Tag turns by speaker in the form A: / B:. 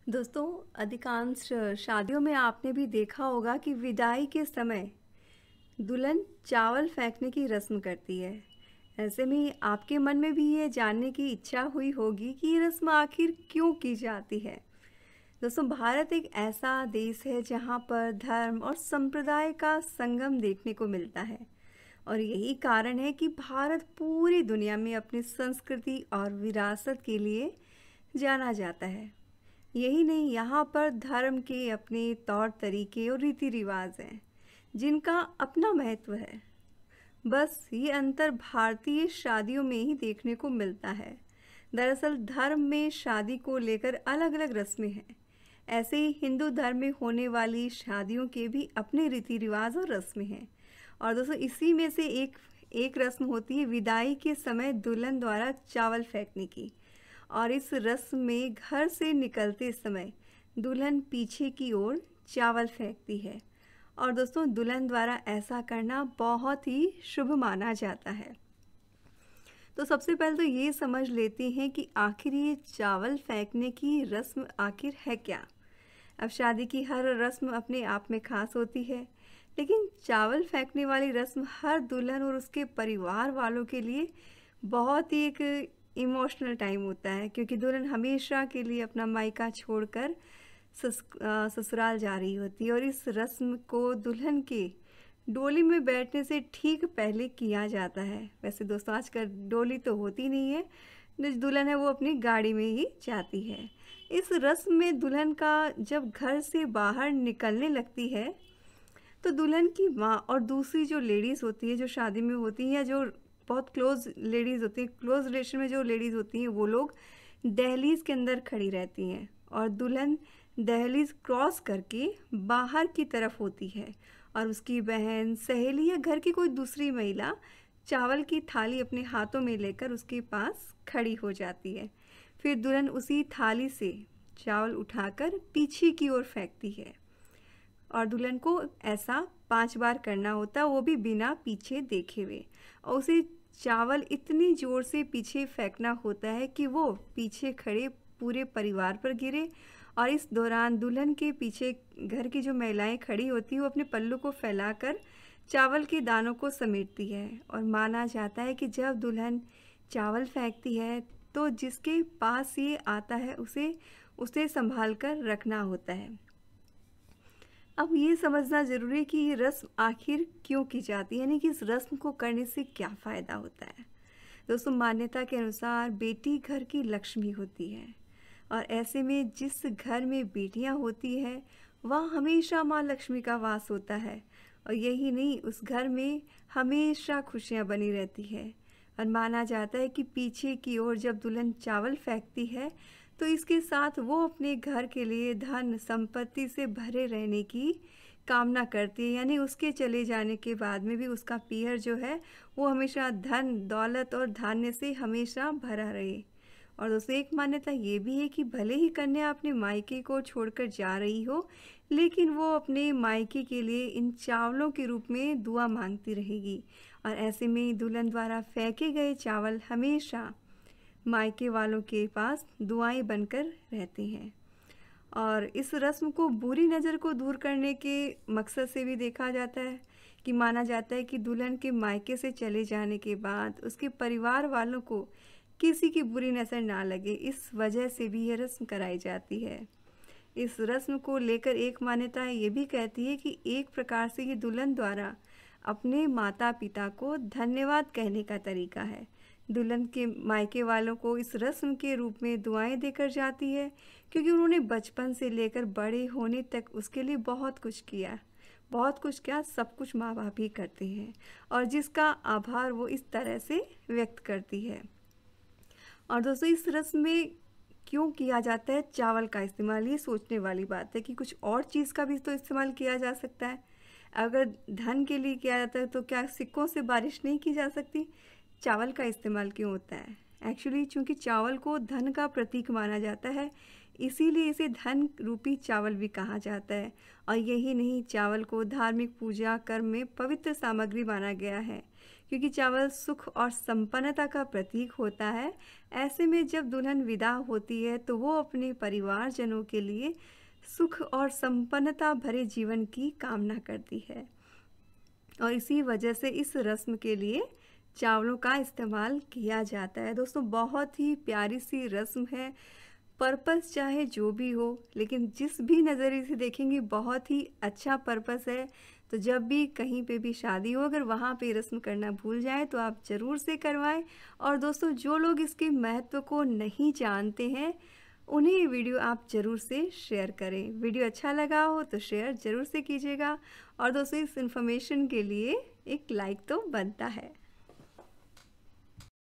A: दोस्तों, अधिकांश शादियों में आपने भी देखा होगा कि विदाई के समय दुल्हन चावल फेंकने की रस्म करती है। ऐसे में आपके मन में भी ये जानने की इच्छा हुई होगी कि ये रस्म आखिर क्यों की जाती है। दोस्तों, भारत एक ऐसा देश है जहाँ पर धर्म और संप्रदाय का संगम देखने को मिलता है। और यही कारण है कि भारत पूरी दुनिया में अपनी संस्कृति और विरासत के लिए जाना जाता है। यही नहीं, यहाँ पर धर्म के अपने तौर तरीके और रीति रिवाज हैं जिनका अपना महत्व है। बस ये अंतर भारतीय शादियों में ही देखने को मिलता है। दरअसल धर्म में शादी को लेकर अलग अलग रस्में हैं। ऐसे ही हिंदू धर्म में होने वाली शादियों के भी अपने रीति रिवाज और रस्में हैं। और दोस्तों, इसी में से एक एक रस्म होती है विदाई के समय दुल्हन द्वारा चावल फेंकने की। और इस रस्म में घर से निकलते समय दुल्हन पीछे की ओर चावल फेंकती है। और दोस्तों, दुल्हन द्वारा ऐसा करना बहुत ही शुभ माना जाता है। तो सबसे पहले तो ये समझ लेते हैं कि आखिर ये चावल फेंकने की रस्म आखिर है क्या। अब शादी की हर रस्म अपने आप में खास होती है, लेकिन चावल फेंकने वाली रस्म हर दुल्हन और उसके परिवार वालों के लिए बहुत ही एक इमोशनल टाइम होता है, क्योंकि दुल्हन हमेशा के लिए अपना मायका छोड़कर ससुराल जा रही होती है। और इस रस्म को दुल्हन के डोली में बैठने से ठीक पहले किया जाता है। वैसे दोस्तों, आजकल डोली तो होती नहीं है, जो दुल्हन है वो अपनी गाड़ी में ही जाती है। इस रस्म में दुल्हन का जब घर से बाहर निकलने लगती है तो दुल्हन की माँ और दूसरी जो लेडीज़ होती है, जो शादी में होती हैं या जो बहुत क्लोज लेडीज़ होती हैं, क्लोज रिलेशन में जो लेडीज़ होती हैं, वो लोग दहलीज के अंदर खड़ी रहती हैं और दुल्हन दहलीज क्रॉस करके बाहर की तरफ होती है। और उसकी बहन, सहेली या घर की कोई दूसरी महिला चावल की थाली अपने हाथों में लेकर उसके पास खड़ी हो जाती है। फिर दुल्हन उसी थाली से चावल उठाकर पीछे की ओर फेंकती है। और दुल्हन को ऐसा 5 बार करना होता है, वो भी बिना पीछे देखे हुए। और उसे चावल इतनी ज़ोर से पीछे फेंकना होता है कि वो पीछे खड़े पूरे परिवार पर गिरे। और इस दौरान दुल्हन के पीछे घर की जो महिलाएं खड़ी होती हैं, वो अपने पल्लू को फैलाकर चावल के दानों को समेटती है। और माना जाता है कि जब दुल्हन चावल फेंकती है तो जिसके पास ये आता है उसे उसे संभाल कर रखना होता है। अब ये समझना ज़रूरी है कि ये रस्म आखिर क्यों की जाती है, यानी कि इस रस्म को करने से क्या फ़ायदा होता है। दोस्तों, मान्यता के अनुसार बेटी घर की लक्ष्मी होती है। और ऐसे में जिस घर में बेटियां होती हैं वहाँ हमेशा माँ लक्ष्मी का वास होता है। और यही नहीं, उस घर में हमेशा खुशियाँ बनी रहती है। और माना जाता है कि पीछे की ओर जब दुल्हन चावल फेंकती है तो इसके साथ वो अपने घर के लिए धन संपत्ति से भरे रहने की कामना करती है, यानी उसके चले जाने के बाद में भी उसका पीहर जो है वो हमेशा धन दौलत और धान्य से हमेशा भरा रहे। और दोस्तों, एक मान्यता ये भी है कि भले ही कन्या अपने मायके को छोड़कर जा रही हो, लेकिन वो अपने मायके के लिए इन चावलों के रूप में दुआ मांगती रहेगी। और ऐसे में दुल्हन द्वारा फेंके गए चावल हमेशा मायके वालों के पास दुआएं बनकर रहते हैं। और इस रस्म को बुरी नज़र को दूर करने के मकसद से भी देखा जाता है कि माना जाता है कि दुल्हन के मायके से चले जाने के बाद उसके परिवार वालों को किसी की बुरी नज़र ना लगे, इस वजह से भी यह रस्म कराई जाती है। इस रस्म को लेकर एक मान्यता ये भी कहती है कि एक प्रकार से ये दुल्हन द्वारा अपने माता पिता को धन्यवाद कहने का तरीका है। दुल्हन के मायके वालों को इस रस्म के रूप में दुआएं देकर जाती है, क्योंकि उन्होंने बचपन से लेकर बड़े होने तक उसके लिए बहुत कुछ किया। बहुत कुछ क्या, सब कुछ माँ बाप ही करते हैं, और जिसका आभार वो इस तरह से व्यक्त करती है। और दोस्तों, इस रस्म में क्यों किया जाता है चावल का इस्तेमाल, ये सोचने वाली बात है कि कुछ और चीज़ का भी तो इस्तेमाल किया जा सकता है। अगर धन के लिए किया जाता है तो क्या सिक्कों से बारिश नहीं की जा सकती? चावल का इस्तेमाल क्यों होता है? एक्चुअली चूंकि चावल को धन का प्रतीक माना जाता है, इसीलिए इसे धन रूपी चावल भी कहा जाता है। और यही नहीं, चावल को धार्मिक पूजा कर्म में पवित्र सामग्री माना गया है, क्योंकि चावल सुख और संपन्नता का प्रतीक होता है। ऐसे में जब दुल्हन विदा होती है तो वो अपने परिवारजनों के लिए सुख और संपन्नता भरे जीवन की कामना करती है और इसी वजह से इस रस्म के लिए चावलों का इस्तेमाल किया जाता है। दोस्तों, बहुत ही प्यारी सी रस्म है। पर्पस चाहे जो भी हो, लेकिन जिस भी नज़रिए से देखेंगे बहुत ही अच्छा पर्पस है। तो जब भी कहीं पे भी शादी हो, अगर वहाँ पे रस्म करना भूल जाएं तो आप ज़रूर से करवाएं। और दोस्तों, जो लोग इसके महत्व को नहीं जानते हैं उन्हें ये वीडियो आप ज़रूर से शेयर करें। वीडियो अच्छा लगा हो तो शेयर ज़रूर से कीजिएगा और दोस्तों, इस इन्फॉर्मेशन के लिए एक लाइक तो बनता है।